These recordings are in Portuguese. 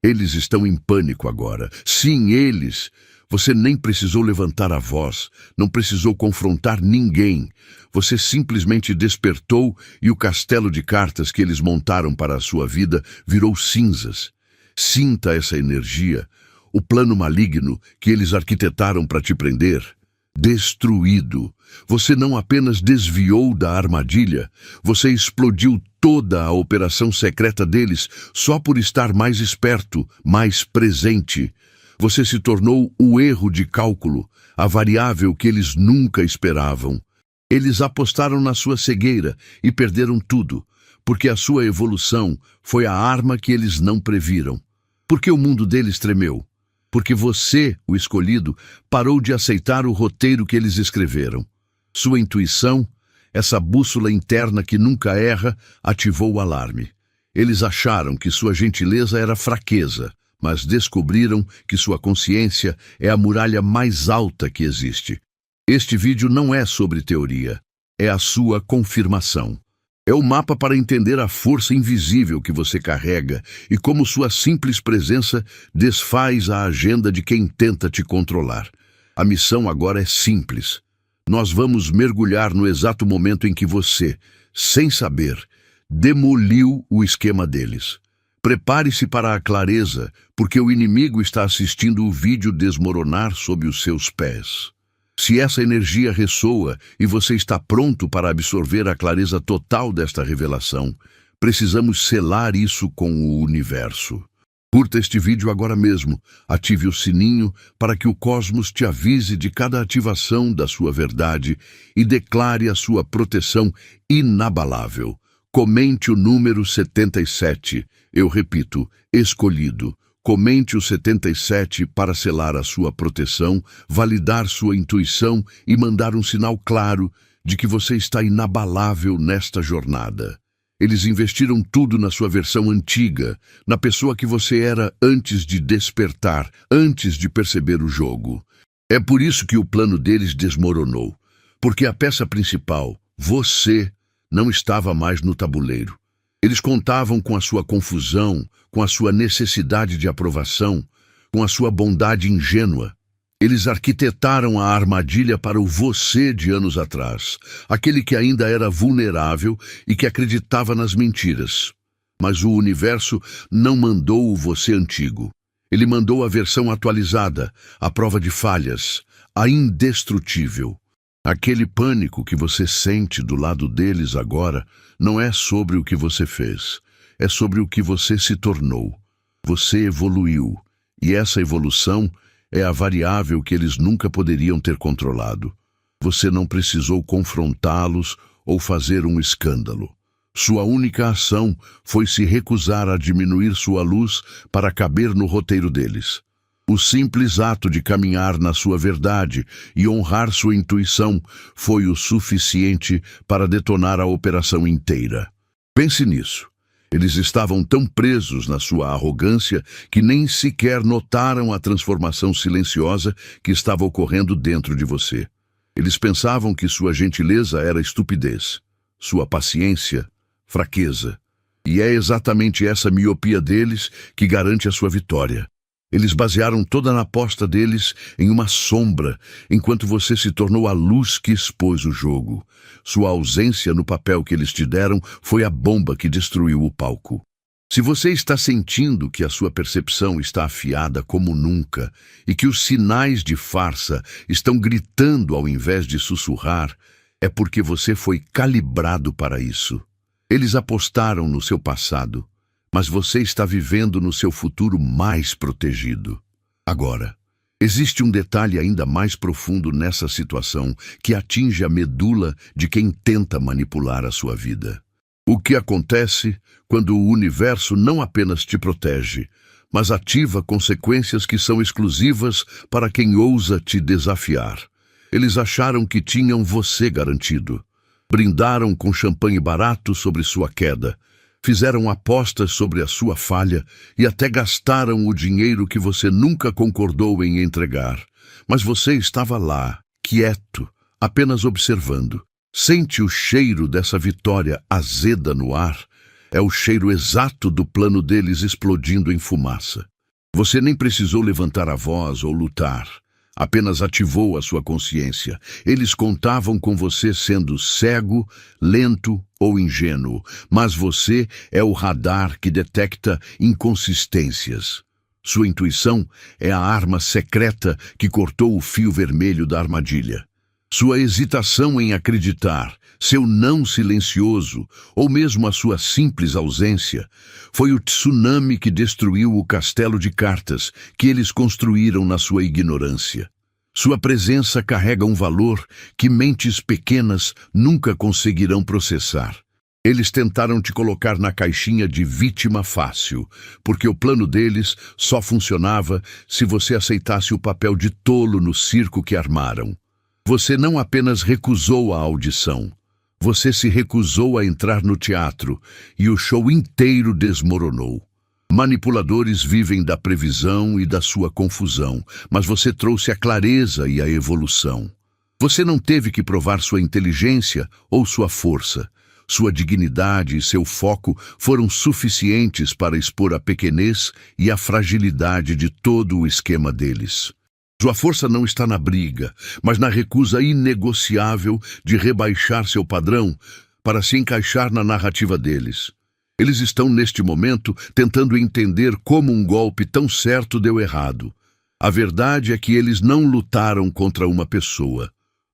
Eles estão em pânico agora. Sim, eles. Você nem precisou levantar a voz, não precisou confrontar ninguém. Você simplesmente despertou e o castelo de cartas que eles montaram para a sua vida virou cinzas. Sinta essa energia, o plano maligno que eles arquitetaram para te prender. Destruído. Você não apenas desviou da armadilha, você explodiu toda a operação secreta deles só por estar mais esperto, mais presente. Você se tornou o erro de cálculo, a variável que eles nunca esperavam. Eles apostaram na sua cegueira e perderam tudo, porque a sua evolução foi a arma que eles não previram. Porque o mundo deles tremeu. Porque você, o escolhido, parou de aceitar o roteiro que eles escreveram. Sua intuição, essa bússola interna que nunca erra, ativou o alarme. Eles acharam que sua gentileza era fraqueza, mas descobriram que sua consciência é a muralha mais alta que existe. Este vídeo não é sobre teoria, é a sua confirmação. É o mapa para entender a força invisível que você carrega e como sua simples presença desfaz a agenda de quem tenta te controlar. A missão agora é simples. Nós vamos mergulhar no exato momento em que você, sem saber, demoliu o esquema deles. Prepare-se para a clareza, porque o inimigo está assistindo o vídeo desmoronar sob os seus pés. Se essa energia ressoa e você está pronto para absorver a clareza total desta revelação, precisamos selar isso com o universo. Curta este vídeo agora mesmo, ative o sininho para que o cosmos te avise de cada ativação da sua verdade e declare a sua proteção inabalável. Comente o número 77, eu repito, escolhido. Comente o 77 para selar a sua proteção, validar sua intuição e mandar um sinal claro de que você está inabalável nesta jornada. Eles investiram tudo na sua versão antiga, na pessoa que você era antes de despertar, antes de perceber o jogo. É por isso que o plano deles desmoronou, porque a peça principal, você, não estava mais no tabuleiro. Eles contavam com a sua confusão, com a sua necessidade de aprovação, com a sua bondade ingênua. Eles arquitetaram a armadilha para o você de anos atrás, aquele que ainda era vulnerável e que acreditava nas mentiras. Mas o universo não mandou o você antigo. Ele mandou a versão atualizada, a prova de falhas, a indestrutível. Aquele pânico que você sente do lado deles agora não é sobre o que você fez, é sobre o que você se tornou. Você evoluiu, e essa evolução é a variável que eles nunca poderiam ter controlado. Você não precisou confrontá-los ou fazer um escândalo. Sua única ação foi se recusar a diminuir sua luz para caber no roteiro deles. O simples ato de caminhar na sua verdade e honrar sua intuição foi o suficiente para detonar a operação inteira. Pense nisso. Eles estavam tão presos na sua arrogância que nem sequer notaram a transformação silenciosa que estava ocorrendo dentro de você. Eles pensavam que sua gentileza era estupidez, sua paciência, fraqueza. E é exatamente essa miopia deles que garante a sua vitória. Eles basearam toda a aposta deles em uma sombra, enquanto você se tornou a luz que expôs o jogo. Sua ausência no papel que eles te deram foi a bomba que destruiu o palco. Se você está sentindo que a sua percepção está afiada como nunca e que os sinais de farsa estão gritando ao invés de sussurrar, é porque você foi calibrado para isso. Eles apostaram no seu passado, mas você está vivendo no seu futuro mais protegido. Agora, existe um detalhe ainda mais profundo nessa situação que atinge a medula de quem tenta manipular a sua vida. O que acontece quando o universo não apenas te protege, mas ativa consequências que são exclusivas para quem ousa te desafiar. Eles acharam que tinham você garantido. Brindaram com champanhe barato sobre sua queda. Fizeram apostas sobre a sua falha e até gastaram o dinheiro que você nunca concordou em entregar. Mas você estava lá, quieto, apenas observando. Sente o cheiro dessa vitória azeda no ar? É o cheiro exato do plano deles explodindo em fumaça. Você nem precisou levantar a voz ou lutar. Apenas ativou a sua consciência. Eles contavam com você sendo cego, lento ou ingênuo, mas você é o radar que detecta inconsistências. Sua intuição é a arma secreta que cortou o fio vermelho da armadilha. Sua hesitação em acreditar, seu não silencioso, ou mesmo a sua simples ausência, foi o tsunami que destruiu o castelo de cartas que eles construíram na sua ignorância. Sua presença carrega um valor que mentes pequenas nunca conseguirão processar. Eles tentaram te colocar na caixinha de vítima fácil, porque o plano deles só funcionava se você aceitasse o papel de tolo no circo que armaram. Você não apenas recusou a audição, você se recusou a entrar no teatro e o show inteiro desmoronou. Manipuladores vivem da previsão e da sua confusão, mas você trouxe a clareza e a evolução. Você não teve que provar sua inteligência ou sua força. Sua dignidade e seu foco foram suficientes para expor a pequenez e a fragilidade de todo o esquema deles. Sua força não está na briga, mas na recusa inegociável de rebaixar seu padrão para se encaixar na narrativa deles. Eles estão, neste momento, tentando entender como um golpe tão certo deu errado. A verdade é que eles não lutaram contra uma pessoa,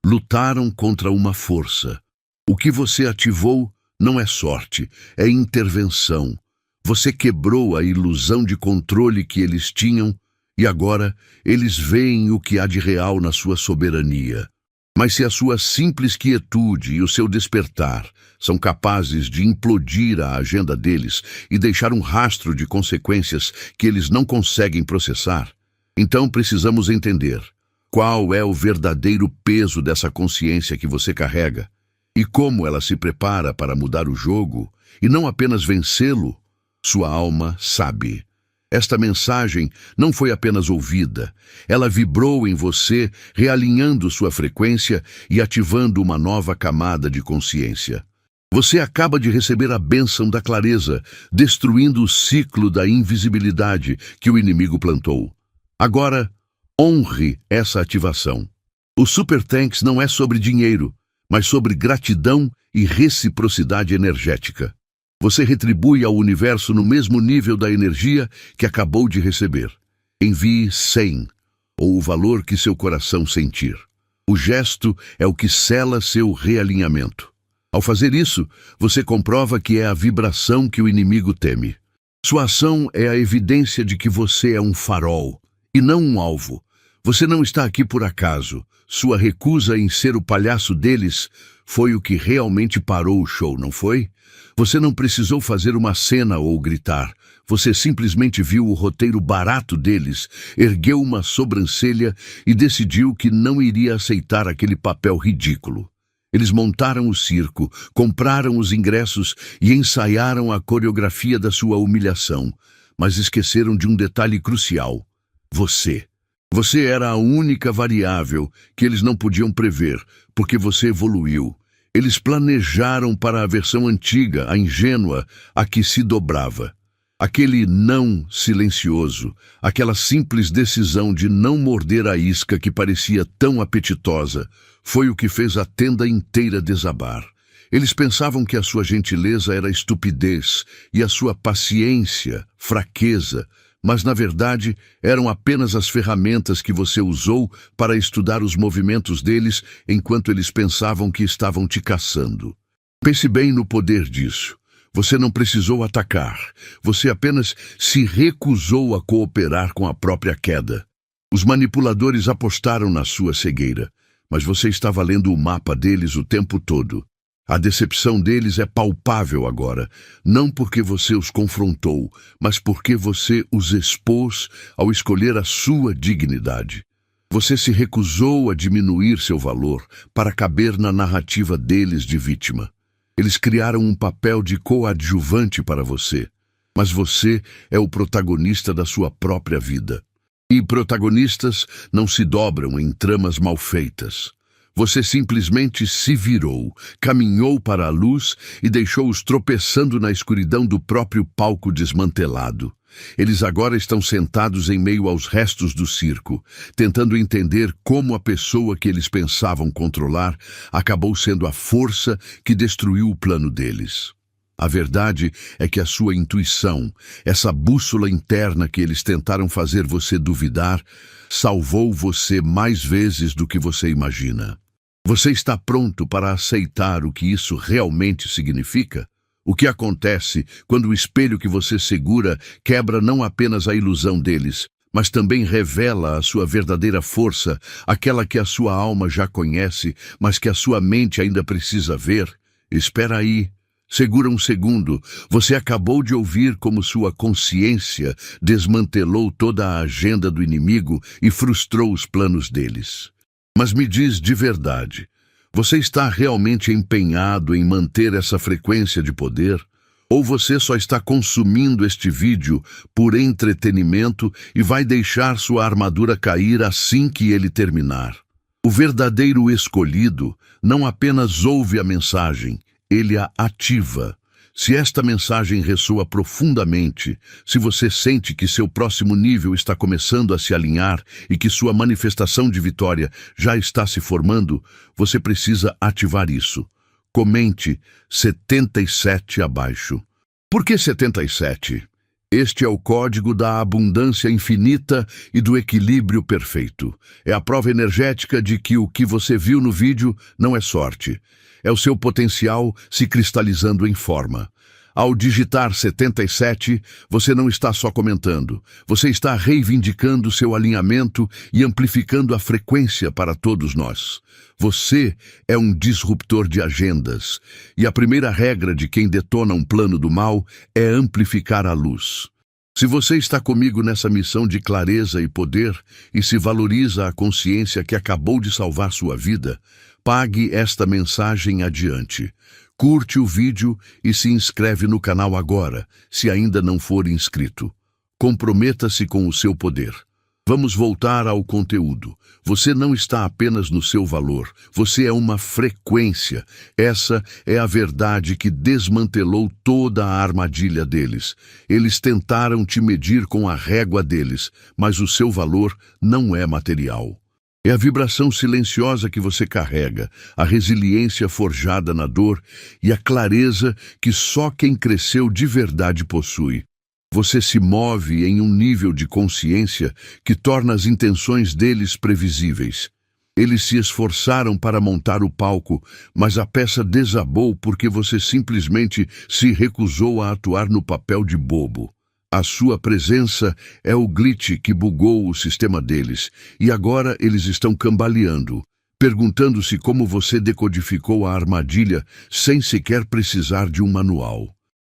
lutaram contra uma força. O que você ativou não é sorte, é intervenção. Você quebrou a ilusão de controle que eles tinham e agora eles veem o que há de real na sua soberania. Mas se a sua simples quietude e o seu despertar são capazes de implodir a agenda deles e deixar um rastro de consequências que eles não conseguem processar, então precisamos entender qual é o verdadeiro peso dessa consciência que você carrega e como ela se prepara para mudar o jogo e não apenas vencê-lo. Sua alma sabe. Esta mensagem não foi apenas ouvida, ela vibrou em você, realinhando sua frequência e ativando uma nova camada de consciência. Você acaba de receber a bênção da clareza, destruindo o ciclo da invisibilidade que o inimigo plantou. Agora, honre essa ativação. O Super Thanks não é sobre dinheiro, mas sobre gratidão e reciprocidade energética. Você retribui ao universo no mesmo nível da energia que acabou de receber. Envie 100, ou o valor que seu coração sentir. O gesto é o que sela seu realinhamento. Ao fazer isso, você comprova que é a vibração que o inimigo teme. Sua ação é a evidência de que você é um farol, e não um alvo. Você não está aqui por acaso. Sua recusa em ser o palhaço deles foi o que realmente parou o show, não foi? Você não precisou fazer uma cena ou gritar. Você simplesmente viu o roteiro barato deles, ergueu uma sobrancelha e decidiu que não iria aceitar aquele papel ridículo. Eles montaram o circo, compraram os ingressos e ensaiaram a coreografia da sua humilhação, mas esqueceram de um detalhe crucial: você. Você era a única variável que eles não podiam prever, porque você evoluiu. Eles planejaram para a versão antiga, a ingênua, a que se dobrava. Aquele não silencioso, aquela simples decisão de não morder a isca que parecia tão apetitosa, foi o que fez a tenda inteira desabar. Eles pensavam que a sua gentileza era estupidez e a sua paciência, fraqueza, mas na verdade eram apenas as ferramentas que você usou para estudar os movimentos deles enquanto eles pensavam que estavam te caçando. Pense bem no poder disso. Você não precisou atacar, você apenas se recusou a cooperar com a própria queda. Os manipuladores apostaram na sua cegueira, mas você estava lendo o mapa deles o tempo todo. A decepção deles é palpável agora, não porque você os confrontou, mas porque você os expôs ao escolher a sua dignidade. Você se recusou a diminuir seu valor para caber na narrativa deles de vítima. Eles criaram um papel de coadjuvante para você, mas você é o protagonista da sua própria vida. E protagonistas não se dobram em tramas mal feitas. Você simplesmente se virou, caminhou para a luz e deixou-os tropeçando na escuridão do próprio palco desmantelado. Eles agora estão sentados em meio aos restos do circo, tentando entender como a pessoa que eles pensavam controlar acabou sendo a força que destruiu o plano deles. A verdade é que a sua intuição, essa bússola interna que eles tentaram fazer você duvidar, salvou você mais vezes do que você imagina. Você está pronto para aceitar o que isso realmente significa? O que acontece quando o espelho que você segura quebra não apenas a ilusão deles, mas também revela a sua verdadeira força, aquela que a sua alma já conhece, mas que a sua mente ainda precisa ver? Espera aí. Segura um segundo. Você acabou de ouvir como sua consciência desmantelou toda a agenda do inimigo e frustrou os planos deles. Mas me diz de verdade, você está realmente empenhado em manter essa frequência de poder? Ou você só está consumindo este vídeo por entretenimento e vai deixar sua armadura cair assim que ele terminar? O verdadeiro escolhido não apenas ouve a mensagem, ele a ativa. Se esta mensagem ressoa profundamente, se você sente que seu próximo nível está começando a se alinhar e que sua manifestação de vitória já está se formando, você precisa ativar isso. Comente 77 abaixo. Por que 77? Este é o código da abundância infinita e do equilíbrio perfeito. É a prova energética de que o que você viu no vídeo não é sorte. É o seu potencial se cristalizando em forma. Ao digitar 77, você não está só comentando, você está reivindicando seu alinhamento e amplificando a frequência para todos nós. Você é um disruptor de agendas, e a primeira regra de quem detona um plano do mal é amplificar a luz. Se você está comigo nessa missão de clareza e poder, e se valoriza a consciência que acabou de salvar sua vida, pague esta mensagem adiante. Curte o vídeo e se inscreve no canal agora, se ainda não for inscrito. Comprometa-se com o seu poder. Vamos voltar ao conteúdo. Você não está apenas no seu valor, você é uma frequência. Essa é a verdade que desmantelou toda a armadilha deles. Eles tentaram te medir com a régua deles, mas o seu valor não é material. É a vibração silenciosa que você carrega, a resiliência forjada na dor e a clareza que só quem cresceu de verdade possui. Você se move em um nível de consciência que torna as intenções deles previsíveis. Eles se esforçaram para montar o palco, mas a peça desabou porque você simplesmente se recusou a atuar no papel de bobo. A sua presença é o glitch que bugou o sistema deles, e agora eles estão cambaleando, perguntando-se como você decodificou a armadilha sem sequer precisar de um manual.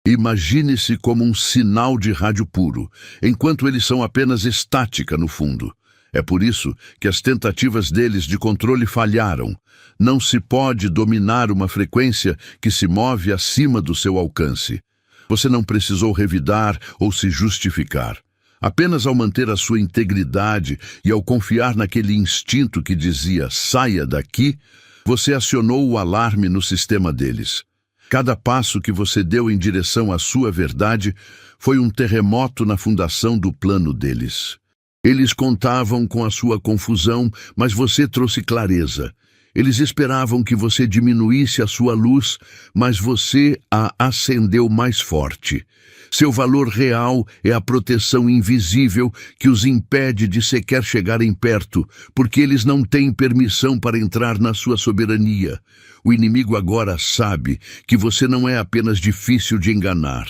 Imagine-se como um sinal de rádio puro, enquanto eles são apenas estática no fundo. É por isso que as tentativas deles de controle falharam. Não se pode dominar uma frequência que se move acima do seu alcance. Você não precisou revidar ou se justificar. Apenas ao manter a sua integridade e ao confiar naquele instinto que dizia "saia daqui", você acionou o alarme no sistema deles. Cada passo que você deu em direção à sua verdade foi um terremoto na fundação do plano deles. Eles contavam com a sua confusão, mas você trouxe clareza. Eles esperavam que você diminuísse a sua luz, mas você a acendeu mais forte. Seu valor real é a proteção invisível que os impede de sequer chegarem perto, porque eles não têm permissão para entrar na sua soberania. O inimigo agora sabe que você não é apenas difícil de enganar.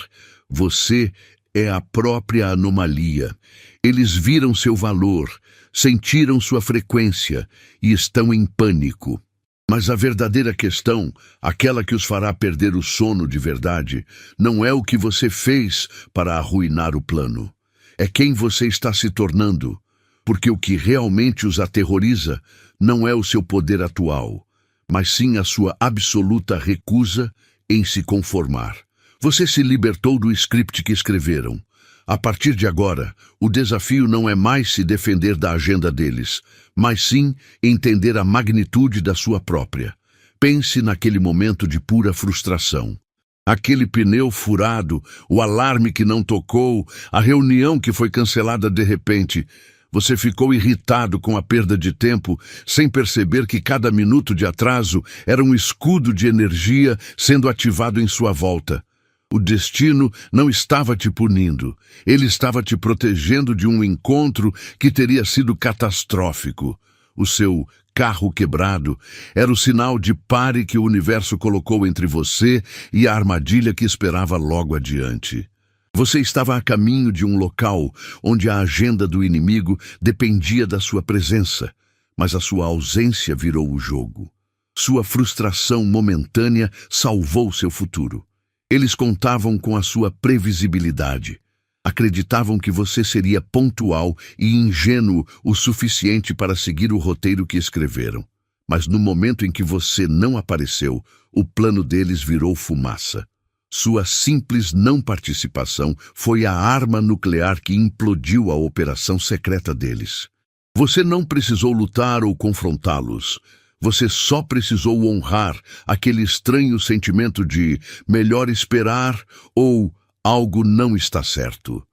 Você é a própria anomalia. Eles viram seu valor, sentiram sua frequência e estão em pânico. Mas a verdadeira questão, aquela que os fará perder o sono de verdade, não é o que você fez para arruinar o plano. É quem você está se tornando, porque o que realmente os aterroriza não é o seu poder atual, mas sim a sua absoluta recusa em se conformar. Você se libertou do script que escreveram. A partir de agora, o desafio não é mais se defender da agenda deles, mas sim entender a magnitude da sua própria. Pense naquele momento de pura frustração. Aquele pneu furado, o alarme que não tocou, a reunião que foi cancelada de repente. Você ficou irritado com a perda de tempo, sem perceber que cada minuto de atraso era um escudo de energia sendo ativado em sua volta. O destino não estava te punindo, ele estava te protegendo de um encontro que teria sido catastrófico. O seu carro quebrado era o sinal de pare que o universo colocou entre você e a armadilha que esperava logo adiante. Você estava a caminho de um local onde a agenda do inimigo dependia da sua presença, mas a sua ausência virou o jogo. Sua frustração momentânea salvou seu futuro. Eles contavam com a sua previsibilidade. Acreditavam que você seria pontual e ingênuo o suficiente para seguir o roteiro que escreveram. Mas no momento em que você não apareceu, o plano deles virou fumaça. Sua simples não participação foi a arma nuclear que implodiu a operação secreta deles. Você não precisou lutar ou confrontá-los. Você só precisou honrar aquele estranho sentimento de melhor esperar ou algo não está certo.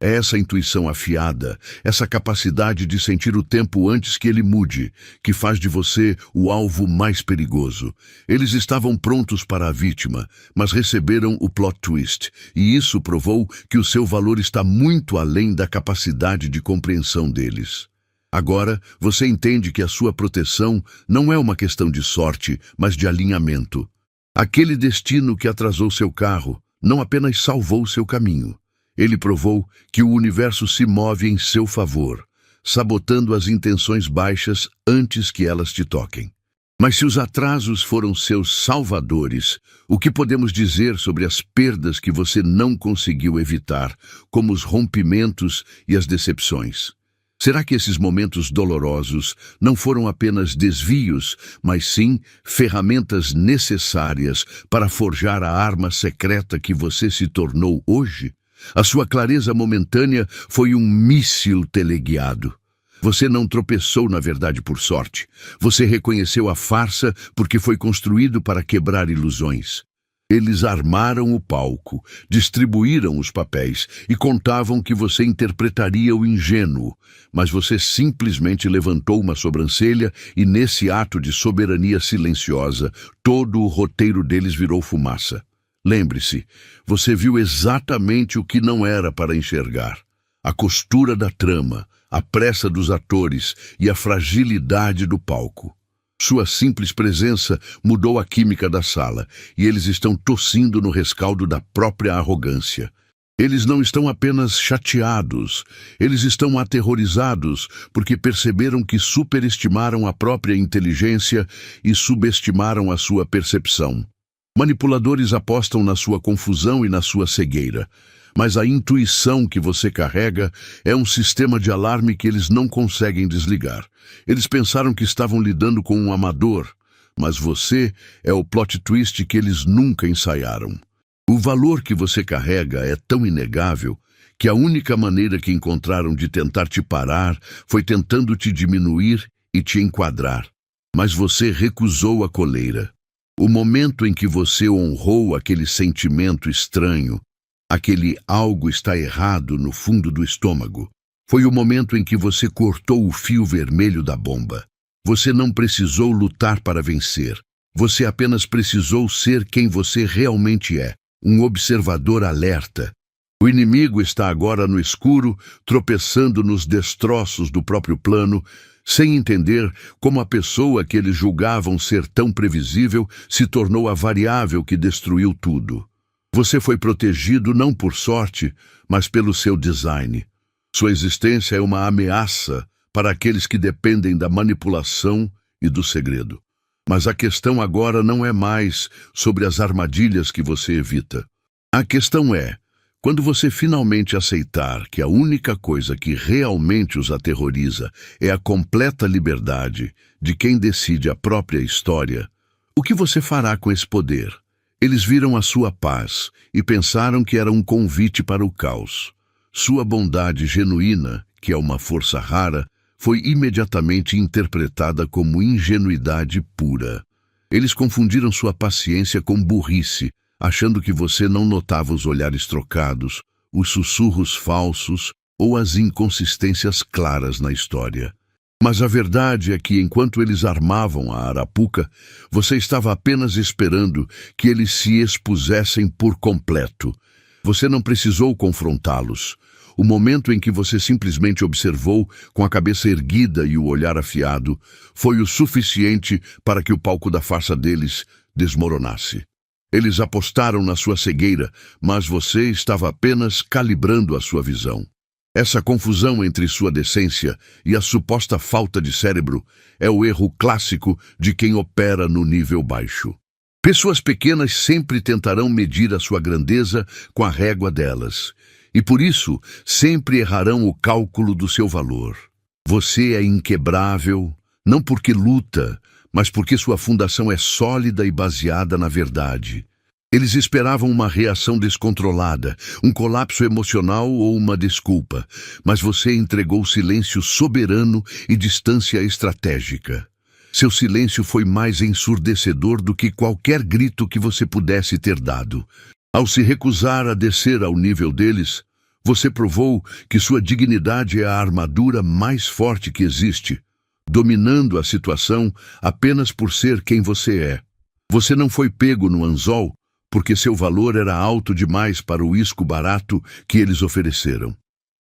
É essa intuição afiada, essa capacidade de sentir o tempo antes que ele mude, que faz de você o alvo mais perigoso. Eles estavam prontos para a vítima, mas receberam o plot twist, e isso provou que o seu valor está muito além da capacidade de compreensão deles. Agora, você entende que a sua proteção não é uma questão de sorte, mas de alinhamento. Aquele destino que atrasou seu carro não apenas salvou seu caminho. Ele provou que o universo se move em seu favor, sabotando as intenções baixas antes que elas te toquem. Mas se os atrasos foram seus salvadores, o que podemos dizer sobre as perdas que você não conseguiu evitar, como os rompimentos e as decepções? Será que esses momentos dolorosos não foram apenas desvios, mas sim ferramentas necessárias para forjar a arma secreta que você se tornou hoje? A sua clareza momentânea foi um míssil teleguiado. Você não tropeçou, na verdade, por sorte. Você reconheceu a farsa porque foi construído para quebrar ilusões. Eles armaram o palco, distribuíram os papéis e contavam que você interpretaria o ingênuo, mas você simplesmente levantou uma sobrancelha e, nesse ato de soberania silenciosa, todo o roteiro deles virou fumaça. Lembre-se, você viu exatamente o que não era para enxergar. A costura da trama, a pressa dos atores e a fragilidade do palco. Sua simples presença mudou a química da sala, e eles estão tossindo no rescaldo da própria arrogância. Eles não estão apenas chateados, eles estão aterrorizados porque perceberam que superestimaram a própria inteligência e subestimaram a sua percepção. Manipuladores apostam na sua confusão e na sua cegueira, mas a intuição que você carrega é um sistema de alarme que eles não conseguem desligar. Eles pensaram que estavam lidando com um amador, mas você é o plot twist que eles nunca ensaiaram. O valor que você carrega é tão inegável que a única maneira que encontraram de tentar te parar foi tentando te diminuir e te enquadrar. Mas você recusou a coleira. O momento em que você honrou aquele sentimento estranho, aquele algo está errado no fundo do estômago, foi o momento em que você cortou o fio vermelho da bomba. Você não precisou lutar para vencer. Você apenas precisou ser quem você realmente é, um observador alerta. O inimigo está agora no escuro, tropeçando nos destroços do próprio plano, sem entender como a pessoa que eles julgavam ser tão previsível se tornou a variável que destruiu tudo. Você foi protegido não por sorte, mas pelo seu design. Sua existência é uma ameaça para aqueles que dependem da manipulação e do segredo. Mas a questão agora não é mais sobre as armadilhas que você evita. A questão é, quando você finalmente aceitar que a única coisa que realmente os aterroriza é a completa liberdade de quem decide a própria história, o que você fará com esse poder? Eles viram a sua paz e pensaram que era um convite para o caos. Sua bondade genuína, que é uma força rara, foi imediatamente interpretada como ingenuidade pura. Eles confundiram sua paciência com burrice, achando que você não notava os olhares trocados, os sussurros falsos ou as inconsistências claras na história. Mas a verdade é que, enquanto eles armavam a arapuca, você estava apenas esperando que eles se expusessem por completo. Você não precisou confrontá-los. O momento em que você simplesmente observou, com a cabeça erguida e o olhar afiado, foi o suficiente para que o palco da farsa deles desmoronasse. Eles apostaram na sua cegueira, mas você estava apenas calibrando a sua visão. Essa confusão entre sua decência e a suposta falta de cérebro é o erro clássico de quem opera no nível baixo. Pessoas pequenas sempre tentarão medir a sua grandeza com a régua delas, e por isso sempre errarão o cálculo do seu valor. Você é inquebrável, não porque luta, mas porque sua fundação é sólida e baseada na verdade. Eles esperavam uma reação descontrolada, um colapso emocional ou uma desculpa, mas você entregou silêncio soberano e distância estratégica. Seu silêncio foi mais ensurdecedor do que qualquer grito que você pudesse ter dado. Ao se recusar a descer ao nível deles, você provou que sua dignidade é a armadura mais forte que existe, dominando a situação apenas por ser quem você é. Você não foi pego no anzol porque seu valor era alto demais para o isco barato que eles ofereceram.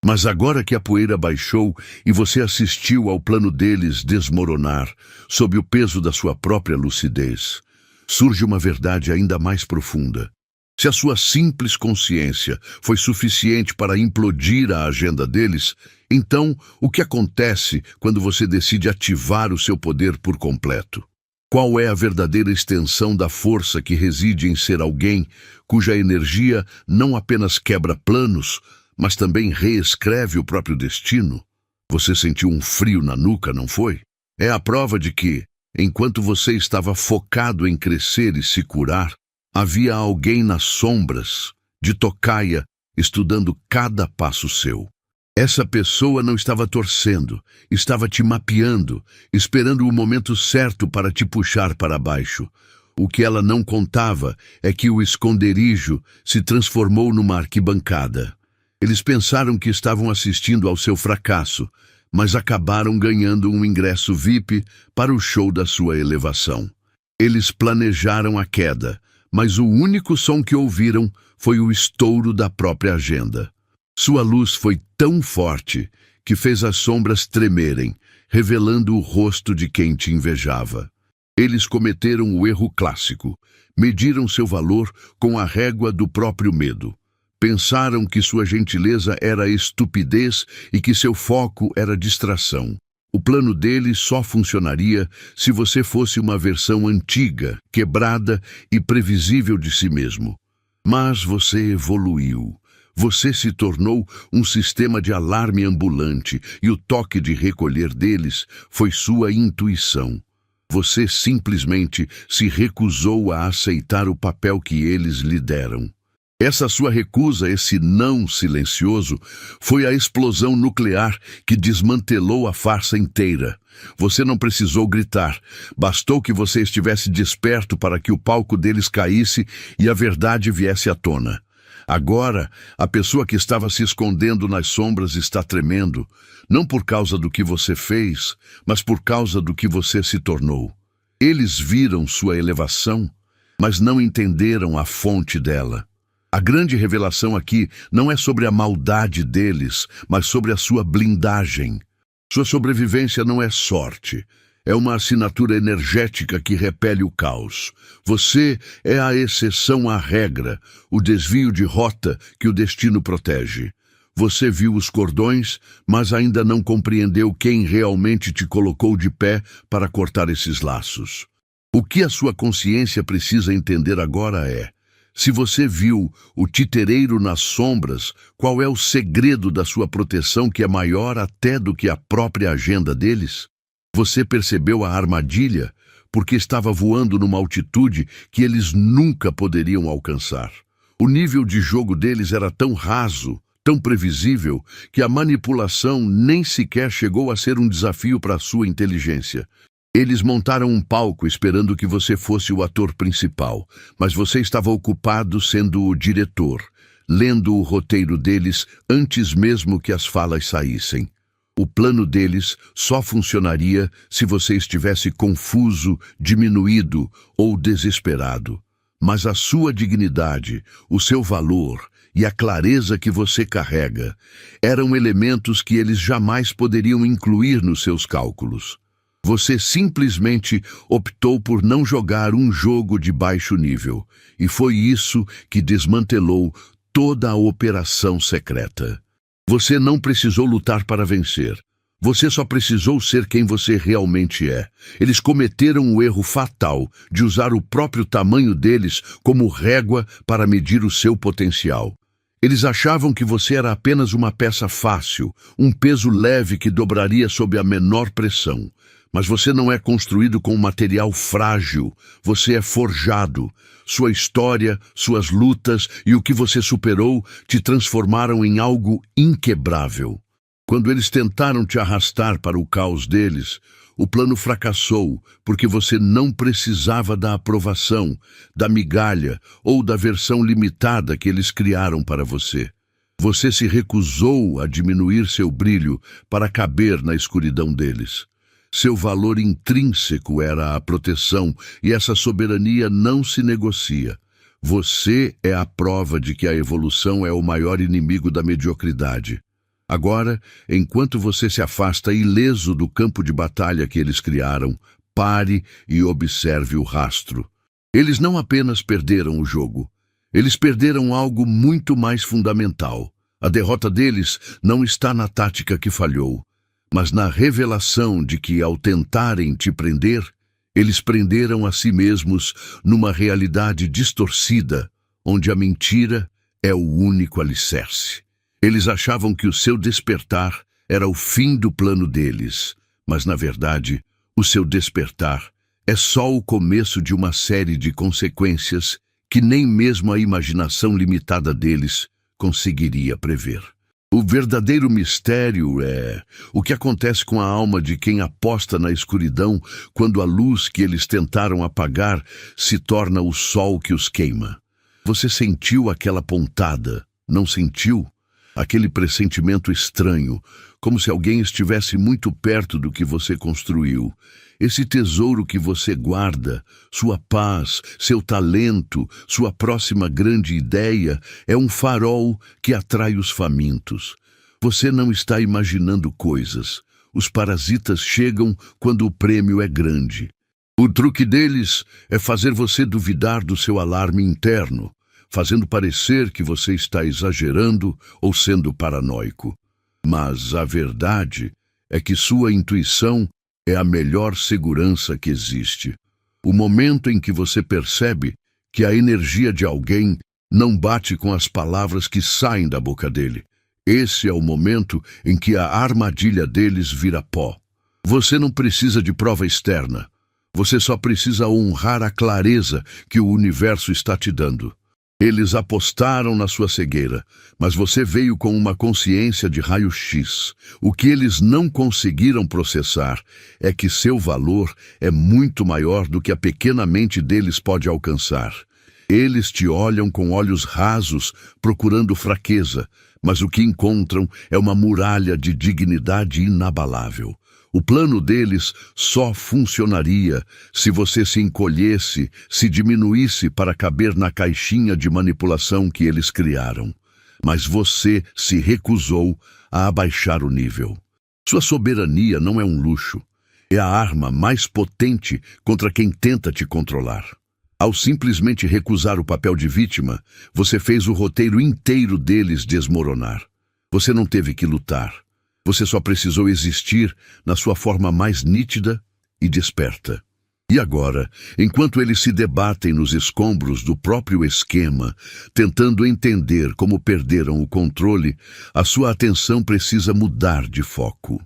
Mas agora que a poeira baixou e você assistiu ao plano deles desmoronar sob o peso da sua própria lucidez, surge uma verdade ainda mais profunda. Se a sua simples consciência foi suficiente para implodir a agenda deles, então o que acontece quando você decide ativar o seu poder por completo? Qual é a verdadeira extensão da força que reside em ser alguém cuja energia não apenas quebra planos, mas também reescreve o próprio destino? Você sentiu um frio na nuca, não foi? É a prova de que, enquanto você estava focado em crescer e se curar, havia alguém nas sombras, de tocaia, estudando cada passo seu. Essa pessoa não estava torcendo, estava te mapeando, esperando o momento certo para te puxar para baixo. O que ela não contava é que o esconderijo se transformou numa arquibancada. Eles pensaram que estavam assistindo ao seu fracasso, mas acabaram ganhando um ingresso VIP para o show da sua elevação. Eles planejaram a queda, mas o único som que ouviram foi o estouro da própria agenda. Sua luz foi tão forte que fez as sombras tremerem, revelando o rosto de quem te invejava. Eles cometeram o erro clássico, mediram seu valor com a régua do próprio medo. Pensaram que sua gentileza era estupidez e que seu foco era distração. O plano deles só funcionaria se você fosse uma versão antiga, quebrada e previsível de si mesmo. Mas você evoluiu. Você se tornou um sistema de alarme ambulante e o toque de recolher deles foi sua intuição. Você simplesmente se recusou a aceitar o papel que eles lhe deram. Essa sua recusa, esse não silencioso, foi a explosão nuclear que desmantelou a farsa inteira. Você não precisou gritar, bastou que você estivesse desperto para que o palco deles caísse e a verdade viesse à tona. Agora, a pessoa que estava se escondendo nas sombras está tremendo, não por causa do que você fez, mas por causa do que você se tornou. Eles viram sua elevação, mas não entenderam a fonte dela. A grande revelação aqui não é sobre a maldade deles, mas sobre a sua blindagem. Sua sobrevivência não é sorte. É uma assinatura energética que repele o caos. Você é a exceção à regra, o desvio de rota que o destino protege. Você viu os cordões, mas ainda não compreendeu quem realmente te colocou de pé para cortar esses laços. O que a sua consciência precisa entender agora é: se você viu o titereiro nas sombras, qual é o segredo da sua proteção que é maior até do que a própria agenda deles? Você percebeu a armadilha porque estava voando numa altitude que eles nunca poderiam alcançar. O nível de jogo deles era tão raso, tão previsível, que a manipulação nem sequer chegou a ser um desafio para a sua inteligência. Eles montaram um palco esperando que você fosse o ator principal, mas você estava ocupado sendo o diretor, lendo o roteiro deles antes mesmo que as falas saíssem. O plano deles só funcionaria se você estivesse confuso, diminuído ou desesperado. Mas a sua dignidade, o seu valor e a clareza que você carrega eram elementos que eles jamais poderiam incluir nos seus cálculos. Você simplesmente optou por não jogar um jogo de baixo nível, e foi isso que desmantelou toda a operação secreta. Você não precisou lutar para vencer. Você só precisou ser quem você realmente é. Eles cometeram o erro fatal de usar o próprio tamanho deles como régua para medir o seu potencial. Eles achavam que você era apenas uma peça fácil, um peso leve que dobraria sob a menor pressão. Mas você não é construído com um material frágil, você é forjado. Sua história, suas lutas e o que você superou te transformaram em algo inquebrável. Quando eles tentaram te arrastar para o caos deles, o plano fracassou porque você não precisava da aprovação, da migalha ou da versão limitada que eles criaram para você. Você se recusou a diminuir seu brilho para caber na escuridão deles. Seu valor intrínseco era a proteção, e essa soberania não se negocia. Você é a prova de que a evolução é o maior inimigo da mediocridade. Agora, enquanto você se afasta ileso do campo de batalha que eles criaram, pare e observe o rastro. Eles não apenas perderam o jogo, eles perderam algo muito mais fundamental. A derrota deles não está na tática que falhou, mas na revelação de que, ao tentarem te prender, eles prenderam a si mesmos numa realidade distorcida, onde a mentira é o único alicerce. Eles achavam que o seu despertar era o fim do plano deles, mas, na verdade, o seu despertar é só o começo de uma série de consequências que nem mesmo a imaginação limitada deles conseguiria prever. O verdadeiro mistério é o que acontece com a alma de quem aposta na escuridão quando a luz que eles tentaram apagar se torna o sol que os queima. Você sentiu aquela pontada, não sentiu? Aquele pressentimento estranho, como se alguém estivesse muito perto do que você construiu. Esse tesouro que você guarda, sua paz, seu talento, sua próxima grande ideia, é um farol que atrai os famintos. Você não está imaginando coisas. Os parasitas chegam quando o prêmio é grande. O truque deles é fazer você duvidar do seu alarme interno, fazendo parecer que você está exagerando ou sendo paranoico. Mas a verdade é que sua intuição é a melhor segurança que existe. O momento em que você percebe que a energia de alguém não bate com as palavras que saem da boca dele. Esse é o momento em que a armadilha deles vira pó. Você não precisa de prova externa. Você só precisa honrar a clareza que o universo está te dando. Eles apostaram na sua cegueira, mas você veio com uma consciência de raio-x. O que eles não conseguiram processar é que seu valor é muito maior do que a pequena mente deles pode alcançar. Eles te olham com olhos rasos, procurando fraqueza, mas o que encontram é uma muralha de dignidade inabalável. O plano deles só funcionaria se você se encolhesse, se diminuísse para caber na caixinha de manipulação que eles criaram. Mas você se recusou a abaixar o nível. Sua soberania não é um luxo. É a arma mais potente contra quem tenta te controlar. Ao simplesmente recusar o papel de vítima, você fez o roteiro inteiro deles desmoronar. Você não teve que lutar. Você só precisou existir na sua forma mais nítida e desperta. E agora, enquanto eles se debatem nos escombros do próprio esquema, tentando entender como perderam o controle, a sua atenção precisa mudar de foco.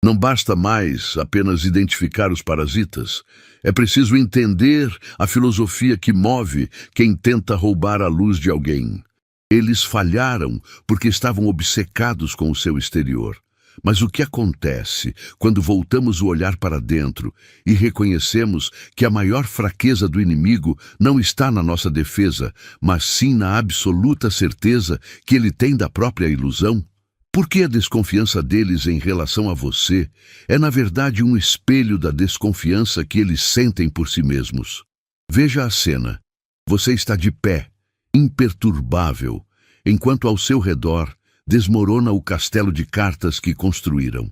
Não basta mais apenas identificar os parasitas. É preciso entender a filosofia que move quem tenta roubar a luz de alguém. Eles falharam porque estavam obcecados com o seu exterior. Mas o que acontece quando voltamos o olhar para dentro e reconhecemos que a maior fraqueza do inimigo não está na nossa defesa, mas sim na absoluta certeza que ele tem da própria ilusão? Porque a desconfiança deles em relação a você é, na verdade, um espelho da desconfiança que eles sentem por si mesmos. Veja a cena. Você está de pé, imperturbável, enquanto ao seu redor desmorona o castelo de cartas que construíram.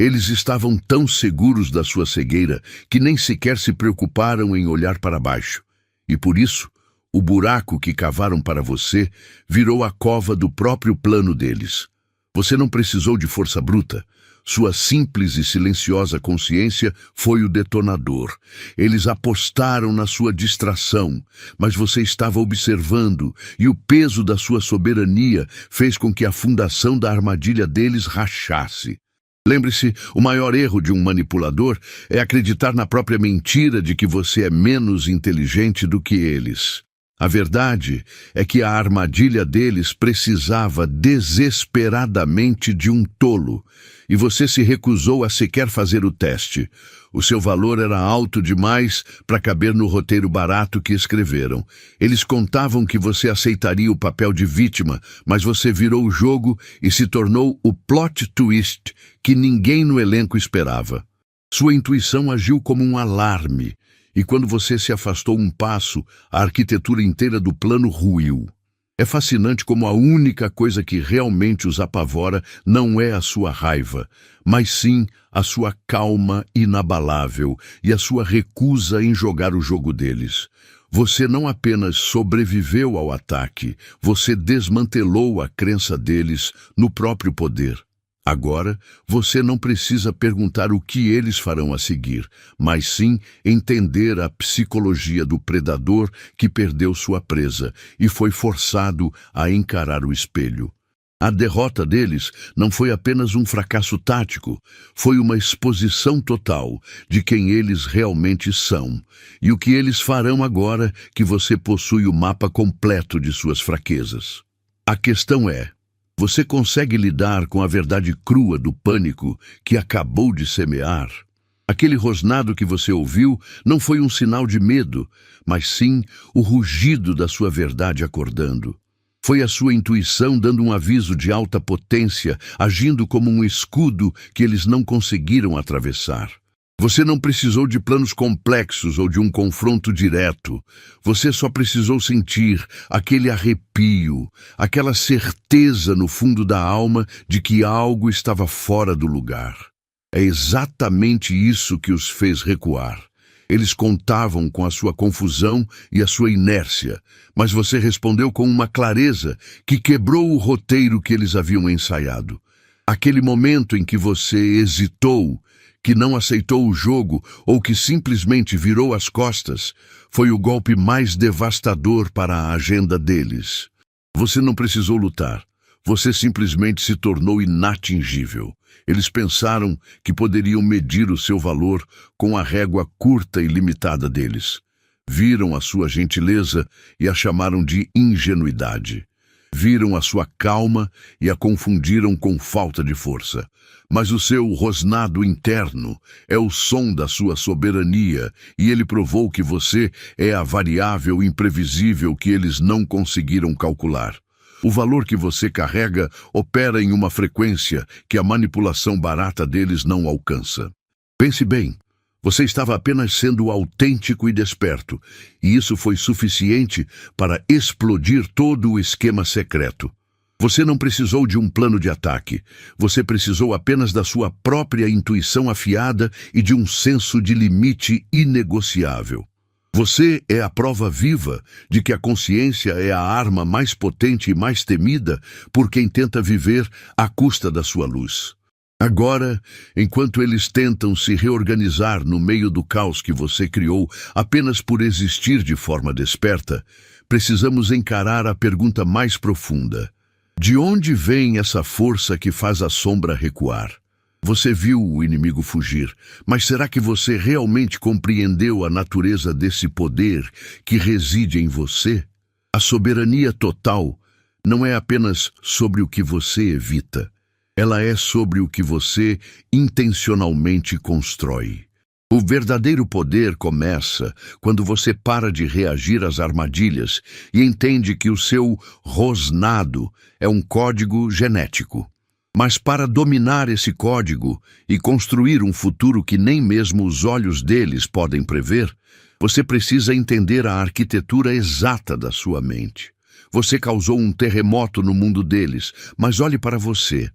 Eles estavam tão seguros da sua cegueira que nem sequer se preocuparam em olhar para baixo. E por isso, o buraco que cavaram para você virou a cova do próprio plano deles. Você não precisou de força bruta. Sua simples e silenciosa consciência foi o detonador. Eles apostaram na sua distração, mas você estava observando, e o peso da sua soberania fez com que a fundação da armadilha deles rachasse. Lembre-se, o maior erro de um manipulador é acreditar na própria mentira de que você é menos inteligente do que eles. A verdade é que a armadilha deles precisava desesperadamente de um tolo, e você se recusou a sequer fazer o teste. O seu valor era alto demais para caber no roteiro barato que escreveram. Eles contavam que você aceitaria o papel de vítima, mas você virou o jogo e se tornou o plot twist que ninguém no elenco esperava. Sua intuição agiu como um alarme. E quando você se afastou um passo, a arquitetura inteira do plano ruiu. É fascinante como a única coisa que realmente os apavora não é a sua raiva, mas sim a sua calma inabalável e a sua recusa em jogar o jogo deles. Você não apenas sobreviveu ao ataque, você desmantelou a crença deles no próprio poder. Agora, você não precisa perguntar o que eles farão a seguir, mas sim entender a psicologia do predador que perdeu sua presa e foi forçado a encarar o espelho. A derrota deles não foi apenas um fracasso tático, foi uma exposição total de quem eles realmente são e o que eles farão agora que você possui o mapa completo de suas fraquezas. A questão é: você consegue lidar com a verdade crua do pânico que acabou de semear? Aquele rosnado que você ouviu não foi um sinal de medo, mas sim o rugido da sua verdade acordando. Foi a sua intuição dando um aviso de alta potência, agindo como um escudo que eles não conseguiram atravessar. Você não precisou de planos complexos ou de um confronto direto. Você só precisou sentir aquele arrepio, aquela certeza no fundo da alma de que algo estava fora do lugar. É exatamente isso que os fez recuar. Eles contavam com a sua confusão e a sua inércia, mas você respondeu com uma clareza que quebrou o roteiro que eles haviam ensaiado. Aquele momento em que você hesitou, que não aceitou o jogo ou que simplesmente virou as costas, foi o golpe mais devastador para a agenda deles. Você não precisou lutar. Você simplesmente se tornou inatingível. Eles pensaram que poderiam medir o seu valor com a régua curta e limitada deles. Viram a sua gentileza e a chamaram de ingenuidade. Viram a sua calma e a confundiram com falta de força. Mas o seu rosnado interno é o som da sua soberania e ele provou que você é a variável imprevisível que eles não conseguiram calcular. O valor que você carrega opera em uma frequência que a manipulação barata deles não alcança. Pense bem. Você estava apenas sendo autêntico e desperto, e isso foi suficiente para explodir todo o esquema secreto. Você não precisou de um plano de ataque. Você precisou apenas da sua própria intuição afiada e de um senso de limite inegociável. Você é a prova viva de que a consciência é a arma mais potente e mais temida por quem tenta viver à custa da sua luz. Agora, enquanto eles tentam se reorganizar no meio do caos que você criou apenas por existir de forma desperta, precisamos encarar a pergunta mais profunda. De onde vem essa força que faz a sombra recuar? Você viu o inimigo fugir, mas será que você realmente compreendeu a natureza desse poder que reside em você? A soberania total não é apenas sobre o que você evita. Ela é sobre o que você intencionalmente constrói. O verdadeiro poder começa quando você para de reagir às armadilhas e entende que o seu rosnado é um código genético. Mas para dominar esse código e construir um futuro que nem mesmo os olhos deles podem prever, você precisa entender a arquitetura exata da sua mente. Você causou um terremoto no mundo deles, mas olhe para você.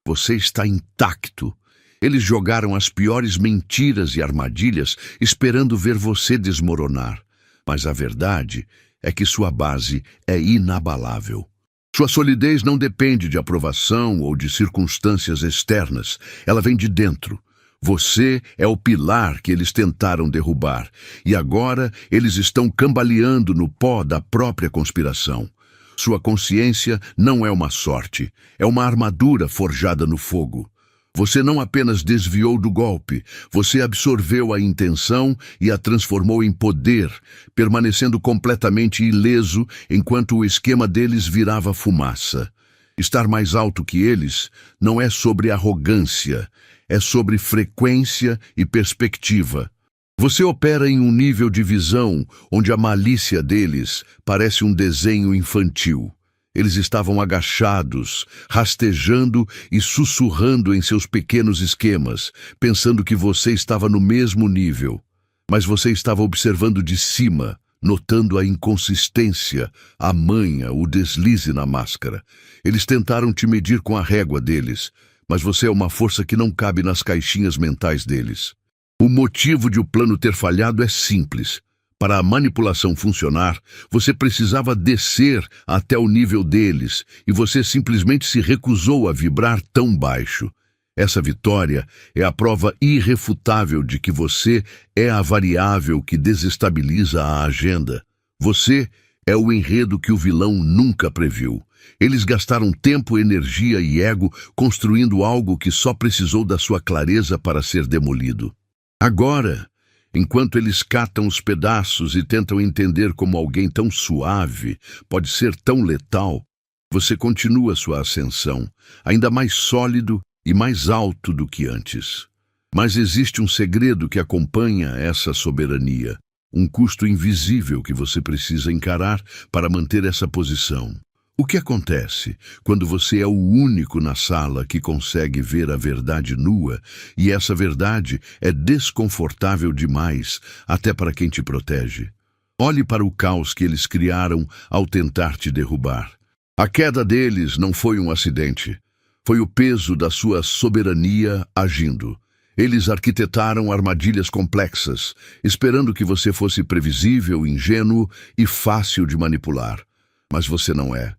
Você está intacto. Eles jogaram as piores mentiras e armadilhas esperando ver você desmoronar. Mas a verdade é que sua base é inabalável. Sua solidez não depende de aprovação ou de circunstâncias externas. Ela vem de dentro. Você é o pilar que eles tentaram derrubar. E agora eles estão cambaleando no pó da própria conspiração. Sua consciência não é uma sorte. É uma armadura forjada no fogo. Você não apenas desviou do golpe, você absorveu a intenção e a transformou em poder, permanecendo completamente ileso enquanto o esquema deles virava fumaça. Estar mais alto que eles não é sobre arrogância, é sobre frequência e perspectiva. Você opera em um nível de visão onde a malícia deles parece um desenho infantil. Eles estavam agachados, rastejando e sussurrando em seus pequenos esquemas, pensando que você estava no mesmo nível. Mas você estava observando de cima, notando a inconsistência, a manha, o deslize na máscara. Eles tentaram te medir com a régua deles, mas você é uma força que não cabe nas caixinhas mentais deles. O motivo de o plano ter falhado é simples. Para a manipulação funcionar, você precisava descer até o nível deles e você simplesmente se recusou a vibrar tão baixo. Essa vitória é a prova irrefutável de que você é a variável que desestabiliza a agenda. Você é o enredo que o vilão nunca previu. Eles gastaram tempo, energia e ego construindo algo que só precisou da sua clareza para ser demolido. Agora, enquanto eles catam os pedaços e tentam entender como alguém tão suave pode ser tão letal, você continua sua ascensão, ainda mais sólido e mais alto do que antes. Mas existe um segredo que acompanha essa soberania, um custo invisível que você precisa encarar para manter essa posição. O que acontece quando você é o único na sala que consegue ver a verdade nua e essa verdade é desconfortável demais até para quem te protege? Olhe para o caos que eles criaram ao tentar te derrubar. A queda deles não foi um acidente. Foi o peso da sua soberania agindo. Eles arquitetaram armadilhas complexas, esperando que você fosse previsível, ingênuo e fácil de manipular. Mas você não é.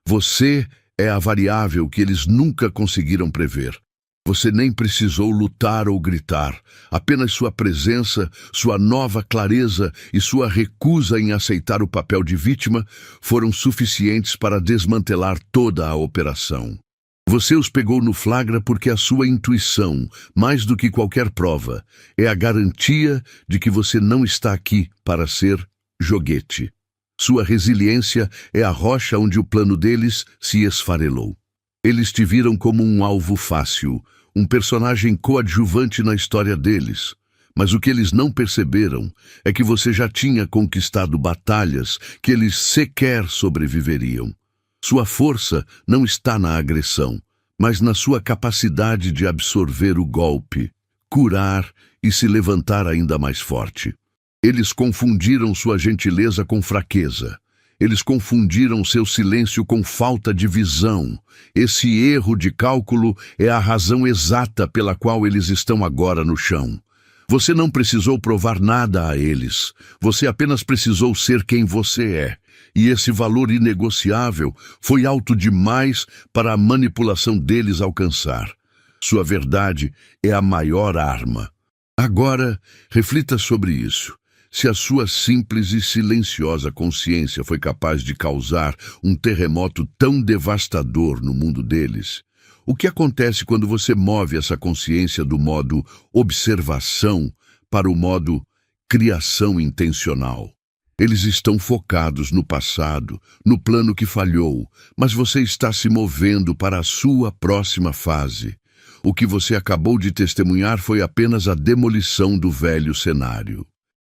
Você é a variável que eles nunca conseguiram prever. Você nem precisou lutar ou gritar. Apenas sua presença, sua nova clareza e sua recusa em aceitar o papel de vítima foram suficientes para desmantelar toda a operação. Você os pegou no flagra porque a sua intuição, mais do que qualquer prova, é a garantia de que você não está aqui para ser joguete. Sua resiliência é a rocha onde o plano deles se esfarelou. Eles te viram como um alvo fácil, um personagem coadjuvante na história deles. Mas o que eles não perceberam é que você já tinha conquistado batalhas que eles sequer sobreviveriam. Sua força não está na agressão, mas na sua capacidade de absorver o golpe, curar e se levantar ainda mais forte. Eles confundiram sua gentileza com fraqueza. Eles confundiram seu silêncio com falta de visão. Esse erro de cálculo é a razão exata pela qual eles estão agora no chão. Você não precisou provar nada a eles. Você apenas precisou ser quem você é. E esse valor inegociável foi alto demais para a manipulação deles alcançar. Sua verdade é a maior arma. Agora, reflita sobre isso. Se a sua simples e silenciosa consciência foi capaz de causar um terremoto tão devastador no mundo deles, o que acontece quando você move essa consciência do modo observação para o modo criação intencional? Eles estão focados no passado, no plano que falhou, mas você está se movendo para a sua próxima fase. O que você acabou de testemunhar foi apenas a demolição do velho cenário.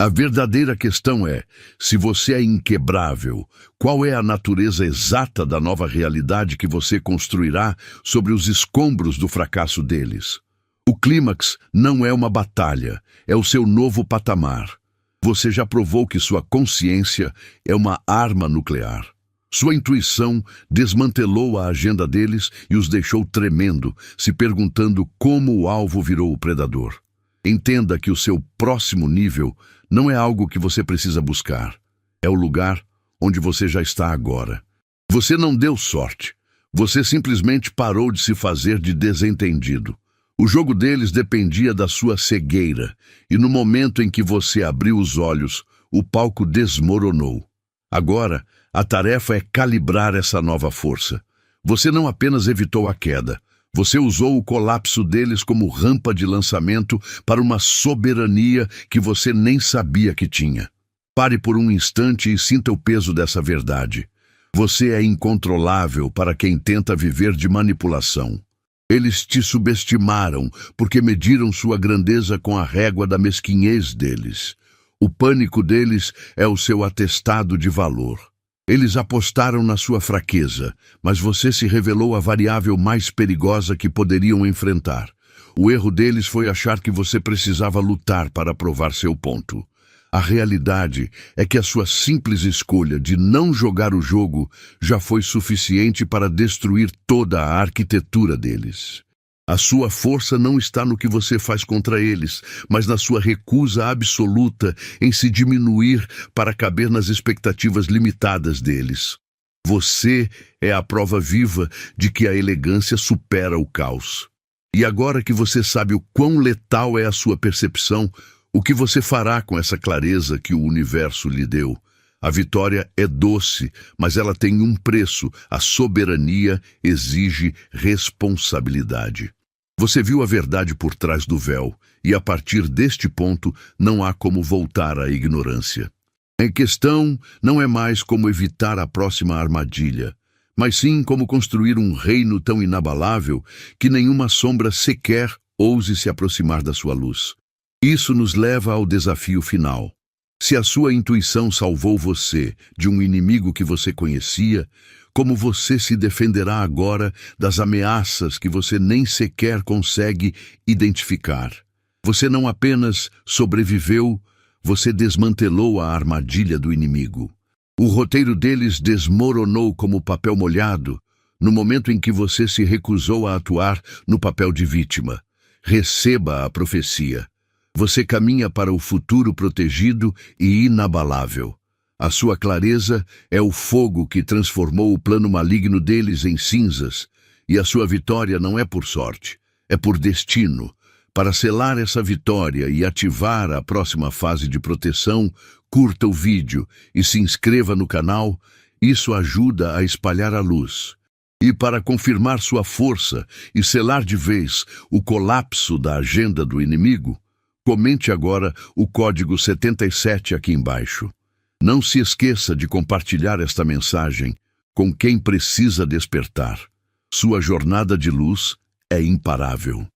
A verdadeira questão é, se você é inquebrável, qual é a natureza exata da nova realidade que você construirá sobre os escombros do fracasso deles? O clímax não é uma batalha, é o seu novo patamar. Você já provou que sua consciência é uma arma nuclear. Sua intuição desmantelou a agenda deles e os deixou tremendo, se perguntando como o alvo virou o predador. Entenda que o seu próximo nível não é algo que você precisa buscar. É o lugar onde você já está agora. Você não deu sorte. Você simplesmente parou de se fazer de desentendido. O jogo deles dependia da sua cegueira, e no momento em que você abriu os olhos, o palco desmoronou. Agora, a tarefa é calibrar essa nova força. Você não apenas evitou a queda, você usou o colapso deles como rampa de lançamento para uma soberania que você nem sabia que tinha. Pare por um instante e sinta o peso dessa verdade. Você é incontrolável para quem tenta viver de manipulação. Eles te subestimaram porque mediram sua grandeza com a régua da mesquinhez deles. O pânico deles é o seu atestado de valor. Eles apostaram na sua fraqueza, mas você se revelou a variável mais perigosa que poderiam enfrentar. O erro deles foi achar que você precisava lutar para provar seu ponto. A realidade é que a sua simples escolha de não jogar o jogo já foi suficiente para destruir toda a arquitetura deles. A sua força não está no que você faz contra eles, mas na sua recusa absoluta em se diminuir para caber nas expectativas limitadas deles. Você é a prova viva de que a elegância supera o caos. E agora que você sabe o quão letal é a sua percepção, o que você fará com essa clareza que o universo lhe deu? A vitória é doce, mas ela tem um preço. A soberania exige responsabilidade. Você viu a verdade por trás do véu, e a partir deste ponto não há como voltar à ignorância. A questão não é mais como evitar a próxima armadilha, mas sim como construir um reino tão inabalável que nenhuma sombra sequer ouse se aproximar da sua luz. Isso nos leva ao desafio final. Se a sua intuição salvou você de um inimigo que você conhecia, como você se defenderá agora das ameaças que você nem sequer consegue identificar? Você não apenas sobreviveu, você desmantelou a armadilha do inimigo. O roteiro deles desmoronou como papel molhado no momento em que você se recusou a atuar no papel de vítima. Receba a profecia. Você caminha para o futuro protegido e inabalável. A sua clareza é o fogo que transformou o plano maligno deles em cinzas, e a sua vitória não é por sorte, é por destino. Para selar essa vitória e ativar a próxima fase de proteção, curta o vídeo e se inscreva no canal. Isso ajuda a espalhar a luz. E para confirmar sua força e selar de vez o colapso da agenda do inimigo, comente agora o código 77 aqui embaixo. Não se esqueça de compartilhar esta mensagem com quem precisa despertar. Sua jornada de luz é imparável.